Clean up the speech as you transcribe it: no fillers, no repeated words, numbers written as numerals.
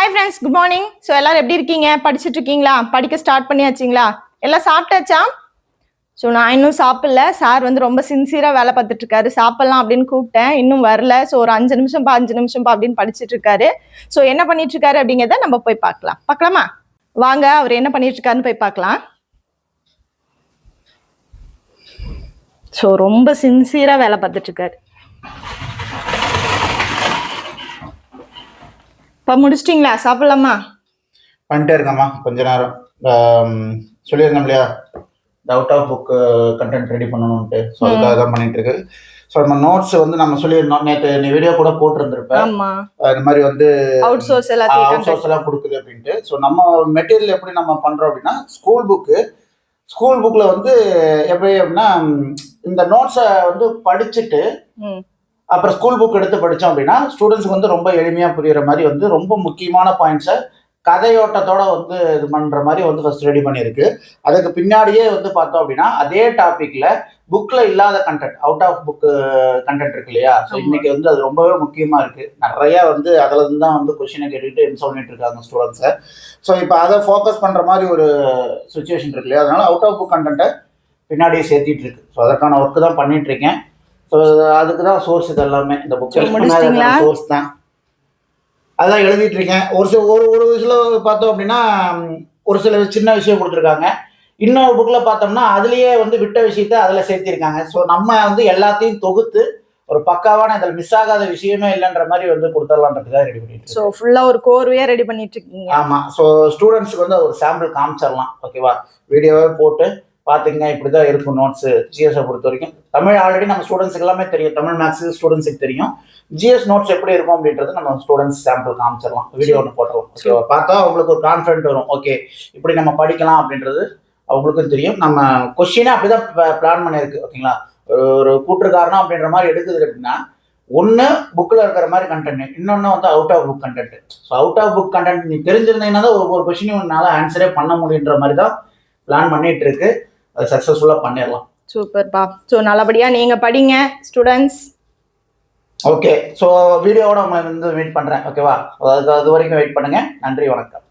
Hi friends, good morning. So எல்லாரும் எப்படி இருக்கீங்க? படிச்சுட்டு இருக்கீங்களா? படிக்க ஸ்டார்ட் பண்ணியாச்சிங்களா? எல்லாம் சாப்பிட்டாச்சா? ஸோ நான் இன்னும் சாப்பிடல. சார் வந்து ரொம்ப சின்சியராக வேலை பார்த்துட்டு இருக்காரு. சாப்பிடலாம் அப்படின்னு கூப்பிட்டேன், இன்னும் வரல. ஸோ ஒரு 5 நிமிஷம் 5 நிமிஷம் அப்படின்னு படிச்சுட்டு இருக்காரு. ஸோ என்ன பண்ணிட்டு இருக்காரு அப்படிங்கிறத நம்ம போய் பார்க்கலாமா? வாங்க, அவர் என்ன பண்ணிட்டு இருக்காருன்னு போய் பார்க்கலாம். ஸோ ரொம்ப சின்சியராக வேலை பார்த்துட்டு இருக்காரு. இப்போ முடிச்சிட்டிங்களா? சாப்பிடலாமா? பண்ணிட்டே இருக்கேம்மா. கொஞ்ச நேரம் சொல்லியிருந்தோம் இல்லையா, இந்த out of book content ready பண்ணணும்ட்டு. ஸோ அதுக்காக தான் பண்ணிட்டு இருக்கு. ஸோ நம்ம நோட்ஸ் வந்து நம்ம சொல்லியிருந்தோம், நேற்று நீ வீடியோ கூட போட்டிருந்திருப்பேன். இந்த மாதிரி வந்து அவுட் சோர்ஸ் எல்லாம் கொடுக்குது அப்படின்ட்டு. ஸோ நம்ம மெட்டீரியல் எப்படி நம்ம பண்ணுறோம் அப்படின்னா, ஸ்கூல் புக்கில் வந்து எப்படி அப்படின்னா, இந்த நோட்ஸை வந்து படிச்சுட்டு அப்புறம் ஸ்கூல் புக் எடுத்து படித்தோம் அப்படின்னா ஸ்டூடெண்ட்ஸுக்கு வந்து ரொம்ப எளிமையாக புரியுற மாதிரி வந்து ரொம்ப முக்கியமான பாயிண்ட்ஸை கதையோட்டத்தோட வந்து இது பண்ணுற மாதிரி வந்து ஃபர்ஸ்ட் ரெடி பண்ணியிருக்கு. அதுக்கு பின்னாடியே வந்து பார்த்தோம் அப்படின்னா அதே டாப்பிக்கில் புக்கில் இல்லாத content, out of book content இருக்கு இல்லையா. ஸோ இன்னைக்கு வந்து அது ரொம்பவே முக்கியமாக இருக்குது. நிறையா வந்து அதில் இருந்து தான் வந்து கொஸ்டினை கேட்டுக்கிட்டு என்ன சொல்லிட்டு இருக்காங்க ஸ்டூடெண்ட்ஸை. ஸோ இப்போ அதை ஃபோக்கஸ் பண்ணுற மாதிரி ஒரு சுச்சுவேஷன் இருக்கு இல்லையா. அதனால அவுட் ஆஃப் புக் கண்டென்ட்டை பின்னாடியே சேர்த்திட்டு இருக்கு. ஸோ அதற்கான ஒர்க்கு தான் பண்ணிட்டு இருக்கேன். ஸோ அதுக்கு தான் சோர்ஸ் இது எல்லாமே. இந்த புக் சோர்ஸ் தான், அதான் எழுதிட்டு இருக்கேன். ஒரு விஷயம் பார்த்தோம் அப்படின்னா ஒரு சில சின்ன விஷயம் கொடுத்துருக்காங்க. இன்னொரு புக்கில் பார்த்தோம்னா அதுலேயே வந்து விட்ட விஷயத்த அதில் சேர்த்திருக்காங்க. ஸோ நம்ம வந்து எல்லாத்தையும் தொகுத்து ஒரு பக்காவான இதில் மிஸ் ஆகாத விஷயமே இல்லைன்ற மாதிரி வந்து கொடுத்துடலான்றதுக்காக ரெடி பண்ணிட்டு. ஸோ ஃபுல்லாக ஒரு கோர்வையாக ரெடி பண்ணிட்டு இருக்கீங்க. ஆமாம். ஸோ ஸ்டூடெண்ட்ஸுக்கு வந்து ஒரு சாம்பிள் காமிச்சிடலாம். ஓகேவா? வீடியோவே போட்டு பார்த்தீங்கன்னா இப்படி தான் இருக்கும் நோட்ஸு. ஜிஎஸை பொறுத்த வரைக்கும் தமிழ் ஆல்ரெடி நம்ம ஸ்டூடெண்ட்ஸுக்கு எல்லாமே தெரியும். தமிழ் மேக்ஸ் ஸ்டூடெண்ட்ஸுக்கு தெரியும். ஜிஎஸ் நோட்ஸ் எப்படி இருக்கும் அப்படின்றது நம்ம ஸ்டூடெண்ட்ஸ் சாம்பிள் காமிச்சிடலாம். வீடியோ ஒன்று போட்டுருவோம். ஓகேவா? பார்த்தா அவங்களுக்கு ஒரு கான்ஃபிடென்ட் வரும். ஓகே, இப்படி நம்ம படிக்கலாம் அப்படின்றது அவங்களுக்கும் தெரியும். நம்ம கொஸ்டினே அப்படிதான் பிளான் பண்ணியிருக்கு. ஓகேங்களா? ஒரு கூற்று காரணம் அப்படின்ற மாதிரி எடுக்குது அப்படின்னா, ஒன்று புக்கில் இருக்கிற மாதிரி கண்டென்ட், இன்னொன்று வந்து out of book content. So out of book content நீ தெரிஞ்சிருந்தீங்கன்னா தான் ஒரு கொஸ்டின் உன்னால ஆன்சரே பண்ண முடியுன்ற மாதிரி தான் பிளான் பண்ணிட்டு இருக்கு. அது சக்ஸஸ்ஃபுல்லாக பண்ணிடலாம். சூப்பர்ப்பா. ஸோ நல்லபடியாக நீங்கள் படிங்க ஸ்டூடெண்ட்ஸ். ஓகே. ஸோ வீடியோவோட உங்களை வந்து வெயிட் பண்ணுறேன். ஓகேவா? அது வரைக்கும் வெயிட் பண்ணுங்கள். நன்றி, வணக்கம்.